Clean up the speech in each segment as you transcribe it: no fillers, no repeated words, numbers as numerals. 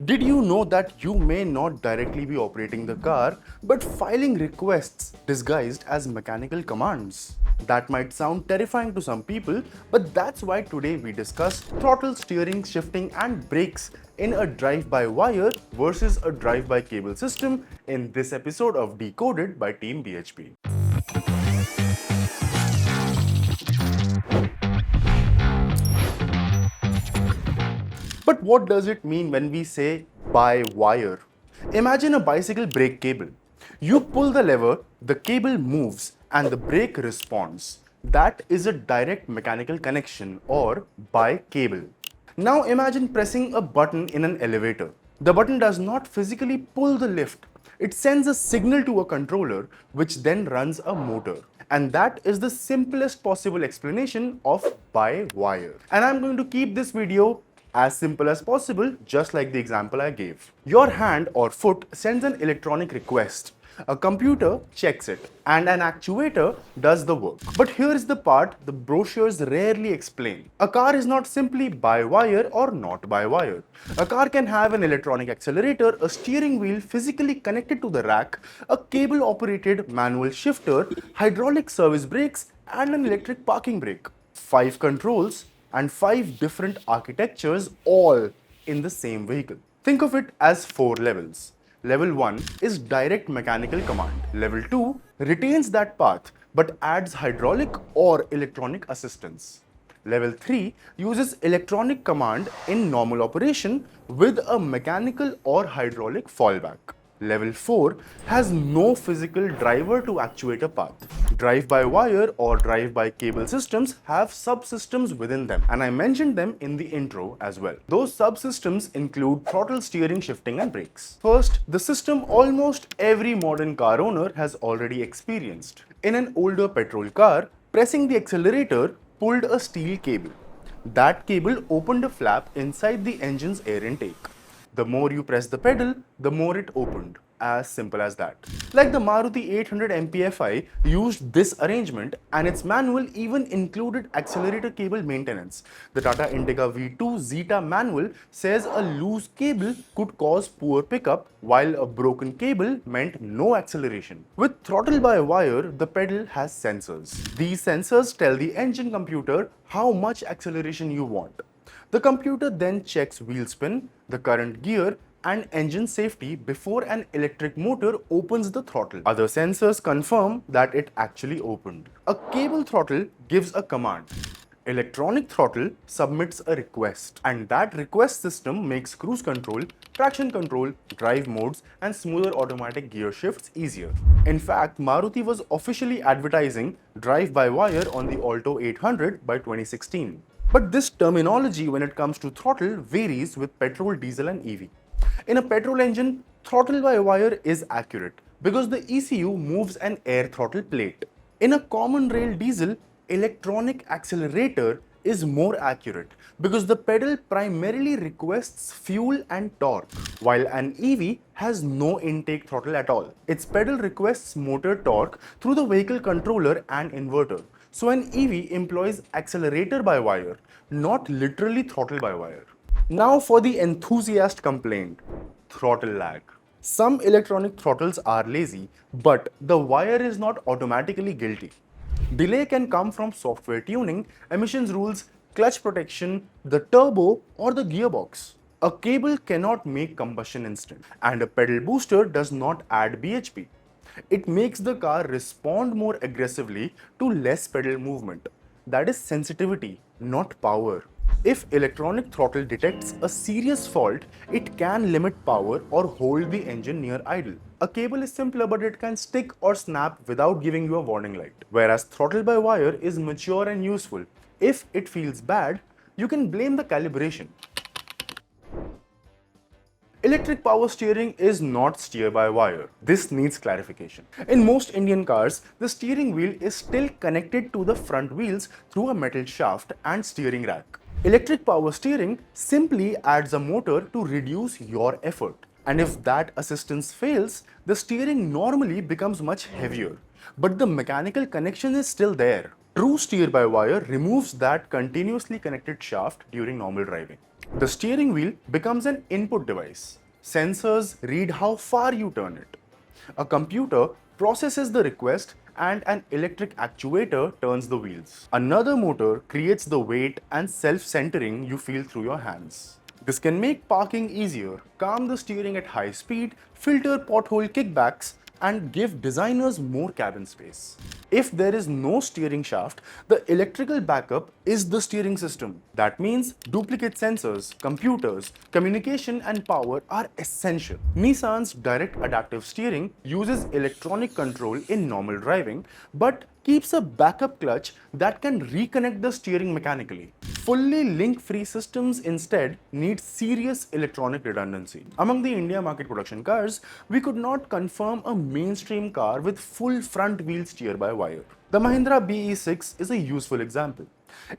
Did you know that you may not directly be operating the car, but filing requests disguised as mechanical commands? That might sound terrifying to some people, but that's why today we discuss throttle, steering, shifting, and brakes in a drive-by-wire versus a drive-by-cable system in this episode of Decoded by Team-BHP. But what does it mean when we say by wire? Imagine a bicycle brake cable. You pull the lever, the cable moves, and the brake responds. That is a direct mechanical connection, or by cable. Now imagine pressing a button in an elevator. The button does not physically pull the lift. It sends a signal to a controller, which then runs a motor. And that is the simplest possible explanation of by wire. And I'm going to keep this video as simple as possible, just like the example I gave. Your hand or foot sends an electronic request. A computer checks it, and an actuator does the work. But here is the part the brochures rarely explain. A car is not simply by wire or not by wire. A car can have an electronic accelerator, a steering wheel physically connected to the rack, a cable-operated manual shifter, hydraulic service brakes, and an electric parking brake. 5 controls and 5 different architectures, all in the same vehicle. Think of it as 4 levels. Level 1 is direct mechanical command. Level 2 retains that path but adds hydraulic or electronic assistance. Level 3 uses electronic command in normal operation with a mechanical or hydraulic fallback. Level 4 has no physical driver to actuate a path. Drive-by-wire or drive-by-cable systems have subsystems within them, and I mentioned them in the intro as well. Those subsystems include throttle, steering, shifting, and brakes. First, the system almost every modern car owner has already experienced. In an older petrol car, pressing the accelerator pulled a steel cable. That cable opened a flap inside the engine's air intake. The more you press the pedal, the more it opened. As simple as that. Like the Maruti 800 MPFI used this arrangement, and its manual even included accelerator cable maintenance. The Tata Indica V2 Zeta manual says a loose cable could cause poor pickup, while a broken cable meant no acceleration. With throttle-by-wire, the pedal has sensors. These sensors tell the engine computer how much acceleration you want. The computer then checks wheel spin, the current gear, and engine safety before an electric motor opens the throttle. Other sensors confirm that it actually opened. A cable throttle gives a command. Electronic throttle submits a request, and that request system makes cruise control, traction control, drive modes, and smoother automatic gear shifts easier. In fact, Maruti was officially advertising drive-by-wire on the Alto 800 by 2016. But this terminology when it comes to throttle varies with petrol, diesel, and EV. In a petrol engine, throttle-by-wire is accurate because the ECU moves an air throttle plate. In a common rail diesel, electronic accelerator is more accurate because the pedal primarily requests fuel and torque, while an EV has no intake throttle at all. Its pedal requests motor torque through the vehicle controller and inverter. So an EV employs accelerator by wire, not literally throttle by wire. Now for the enthusiast complaint, throttle lag. Some electronic throttles are lazy, but the wire is not automatically guilty. Delay can come from software tuning, emissions rules, clutch protection, the turbo, or the gearbox. A cable cannot make combustion instant, and a pedal booster does not add BHP. It makes the car respond more aggressively to less pedal movement. That is sensitivity, not power. If electronic throttle detects a serious fault, it can limit power or hold the engine near idle. A cable is simpler, but it can stick or snap without giving you a warning light. Whereas throttle-by-wire is mature and useful. If it feels bad, you can blame the calibration. Electric power steering is not steer-by-wire. This needs clarification. In most Indian cars, the steering wheel is still connected to the front wheels through a metal shaft and steering rack. Electric power steering simply adds a motor to reduce your effort. And if that assistance fails, the steering normally becomes much heavier. But the mechanical connection is still there. True steer-by-wire removes that continuously connected shaft during normal driving. The steering wheel becomes an input device. Sensors read how far you turn it. A computer processes the request and an electric actuator turns the wheels. Another motor creates the weight and self-centering you feel through your hands. This can make parking easier, calm the steering at high speed, filter pothole kickbacks, and give designers more cabin space. If there is no steering shaft, the electrical backup is the steering system. That means duplicate sensors, computers, communication and power are essential. Nissan's direct adaptive steering uses electronic control in normal driving, but keeps a backup clutch that can reconnect the steering mechanically. Fully link-free systems instead need serious electronic redundancy. Among the India market production cars, we could not confirm a mainstream car with full front wheel steer-by-wire. The Mahindra BE6 is a useful example.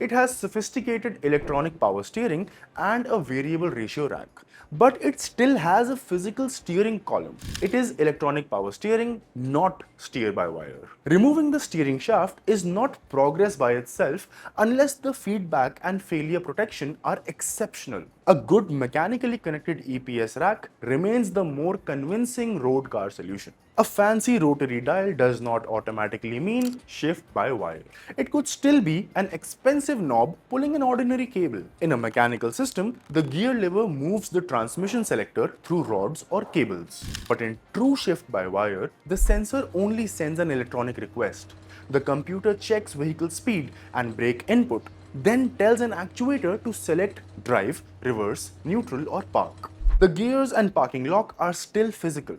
It has sophisticated electronic power steering and a variable ratio rack, but it still has a physical steering column. It is electronic power steering, not steer-by-wire. Removing the steering shaft is not progress by itself unless the feedback and failure protection are exceptional. A good mechanically connected EPS rack remains the more convincing road car solution. A fancy rotary dial does not automatically mean shift-by-wire. It could still be an expensive knob pulling an ordinary cable. In a mechanical system, the gear lever moves the transmission selector through rods or cables. But in true shift-by-wire, the sensor only sends an electronic request. The computer checks vehicle speed and brake input, then tells an actuator to select drive, reverse, neutral or park. The gears and parking lock are still physical.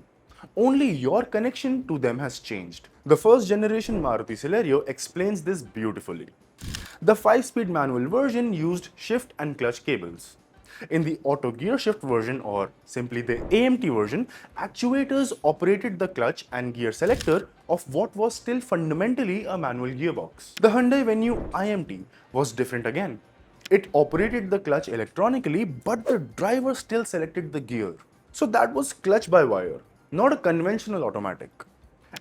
Only your connection to them has changed. The first generation Maruti Celerio explains this beautifully. The 5-speed manual version used shift and clutch cables. In the auto gear shift version, or simply the AMT version, actuators operated the clutch and gear selector of what was still fundamentally a manual gearbox. The Hyundai Venue IMT was different again. It operated the clutch electronically, but the driver still selected the gear. So that was clutch by wire, not a conventional automatic.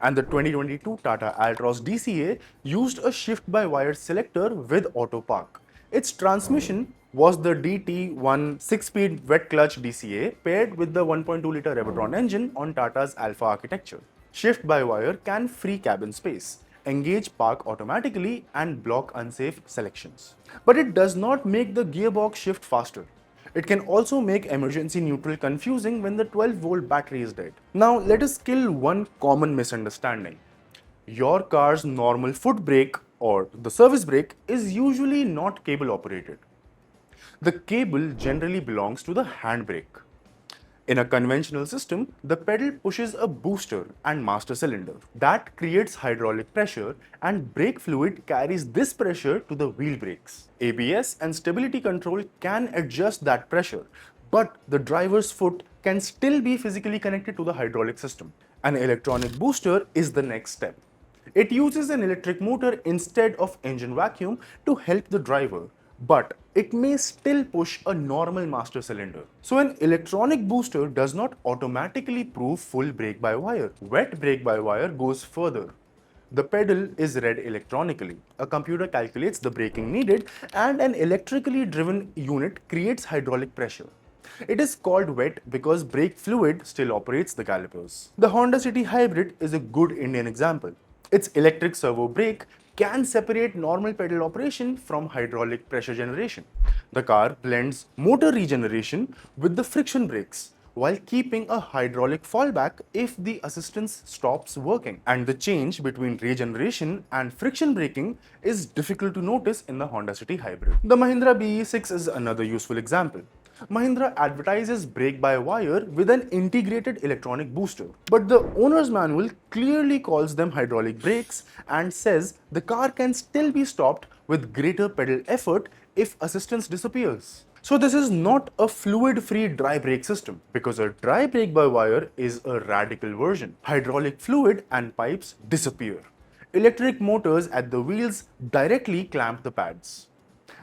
And the 2022 Tata Altroz DCA used a shift-by-wire selector with auto park. Its transmission was the DT1 6-speed wet clutch DCA paired with the 1.2-liter Revertron engine on Tata's Alpha architecture. Shift-by-wire can free cabin space, engage park automatically and block unsafe selections. But it does not make the gearbox shift faster. It can also make emergency neutral confusing when the 12-volt battery is dead. Now let us kill one common misunderstanding. Your car's normal foot brake or the service brake is usually not cable operated. The cable generally belongs to the handbrake. In a conventional system, the pedal pushes a booster and master cylinder. That creates hydraulic pressure and brake fluid carries this pressure to the wheel brakes. ABS and stability control can adjust that pressure, but the driver's foot can still be physically connected to the hydraulic system. An electronic booster is the next step. It uses an electric motor instead of engine vacuum to help the driver, but it may still push a normal master cylinder. So an electronic booster does not automatically prove full brake-by-wire. Wet brake-by-wire goes further. The pedal is read electronically. A computer calculates the braking needed and an electrically driven unit creates hydraulic pressure. It is called wet because brake fluid still operates the calipers. The Honda City Hybrid is a good Indian example. Its electric servo brake can separate normal pedal operation from hydraulic pressure generation. The car blends motor regeneration with the friction brakes while keeping a hydraulic fallback if the assistance stops working. And the change between regeneration and friction braking is difficult to notice in the Honda City Hybrid. The Mahindra BE6 is another useful example. Mahindra advertises brake-by-wire with an integrated electronic booster, but the owner's manual clearly calls them hydraulic brakes and says the car can still be stopped with greater pedal effort if assistance disappears. So this is not a fluid-free dry brake system, because a dry brake-by-wire is a radical version. Hydraulic fluid and pipes disappear. Electric motors at the wheels directly clamp the pads.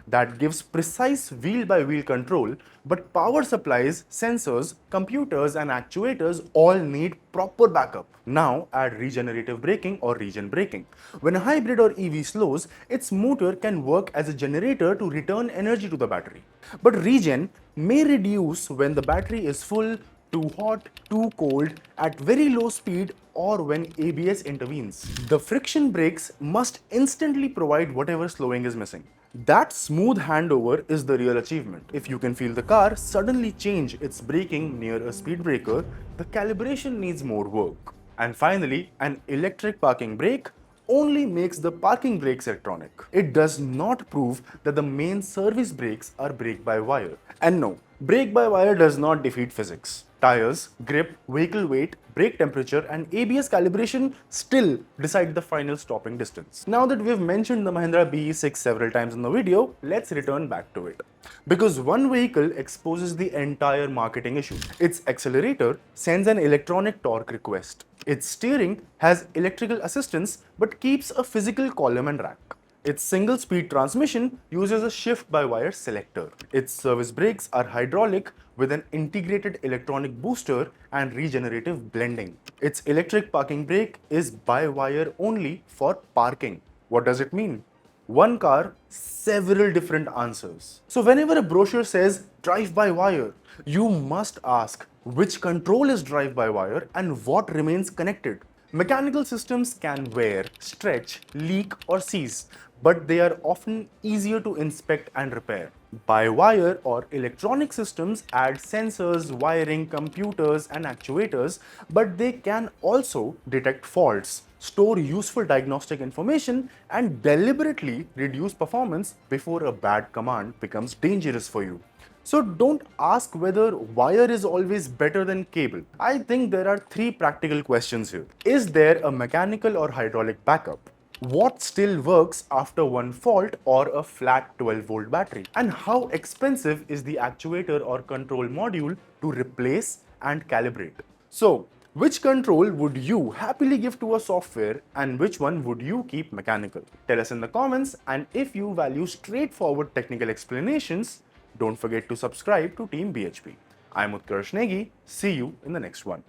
that gives precise wheel-by-wheel control, but power supplies, sensors, computers and actuators all need proper backup. Now add regenerative braking or regen braking. When a hybrid or EV slows, its motor can work as a generator to return energy to the battery. But regen may reduce when the battery is full, too hot, too cold, at very low speed, or when ABS intervenes. The friction brakes must instantly provide whatever slowing is missing. That smooth handover is the real achievement. If you can feel the car suddenly change its braking near a speed breaker, the calibration needs more work. And finally, an electric parking brake only makes the parking brakes electronic. It does not prove that the main service brakes are brake-by-wire. And no, brake-by-wire does not defeat physics. Tires, grip, vehicle weight, brake temperature and ABS calibration still decide the final stopping distance. Now that we've mentioned the Mahindra BE6 several times in the video, let's return back to it. Because one vehicle exposes the entire marketing issue. Its accelerator sends an electronic torque request. Its steering has electrical assistance but keeps a physical column and rack. Its single-speed transmission uses a shift-by-wire selector. Its service brakes are hydraulic with an integrated electronic booster and regenerative blending. Its electric parking brake is by-wire only for parking. What does it mean? One car, several different answers. So whenever a brochure says drive-by-wire, you must ask which control is drive-by-wire and what remains connected. Mechanical systems can wear, stretch, leak or seize, but they are often easier to inspect and repair. By-wire or electronic systems add sensors, wiring, computers and actuators, but they can also detect faults, store useful diagnostic information and deliberately reduce performance before a bad command becomes dangerous for you. So don't ask whether wire is always better than cable. I think there are three practical questions here. Is there a mechanical or hydraulic backup? What still works after one fault or a flat 12-volt battery? And how expensive is the actuator or control module to replace and calibrate? So, which control would you happily give to a software and which one would you keep mechanical? Tell us in the comments, and if you value straightforward technical explanations, don't forget to subscribe to Team BHP. I'm Utkarsh. See you in the next one.